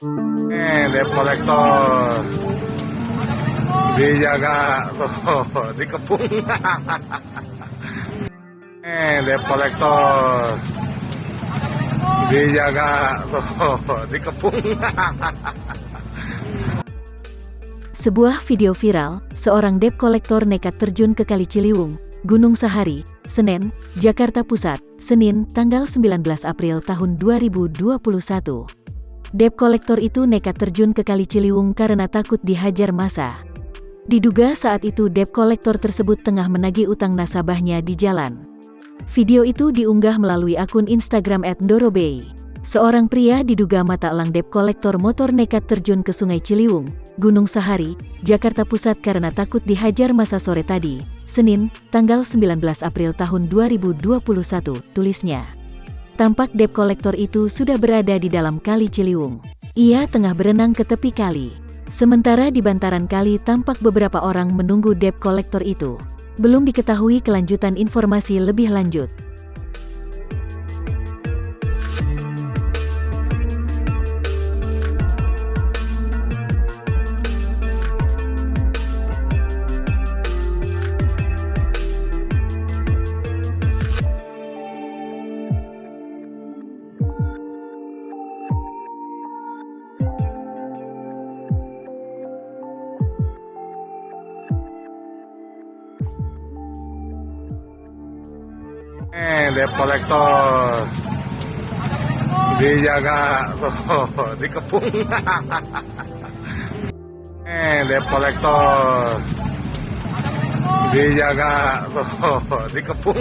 Debt kolektor dijaga tuh, dikepung. Debt kolektor dijaga tuh, dikepung. Sebuah video viral, seorang debt kolektor nekat terjun ke Kali Ciliwung, Gunung Sahari, Senen, Jakarta Pusat, Senin, tanggal 19 April tahun 2021. Debt kolektor itu nekat terjun ke Kali Ciliwung karena takut dihajar massa. Diduga saat itu debt kolektor tersebut tengah menagih utang nasabahnya di jalan. Video itu diunggah melalui akun Instagram @ndorobey. Seorang pria diduga mata elang debt kolektor motor nekat terjun ke Sungai Ciliwung, Gunung Sahari, Jakarta Pusat karena takut dihajar massa sore tadi, Senin, tanggal 19 April tahun 2021, tulisnya. Tampak debt kolektor itu sudah berada di dalam Kali Ciliwung. Ia tengah berenang ke tepi kali. Sementara di bantaran kali tampak beberapa orang menunggu debt kolektor itu. Belum diketahui kelanjutan informasi lebih lanjut. Debt kolektor dijaga tuh, dikepung. Debt kolektor dijaga tuh, dikepung.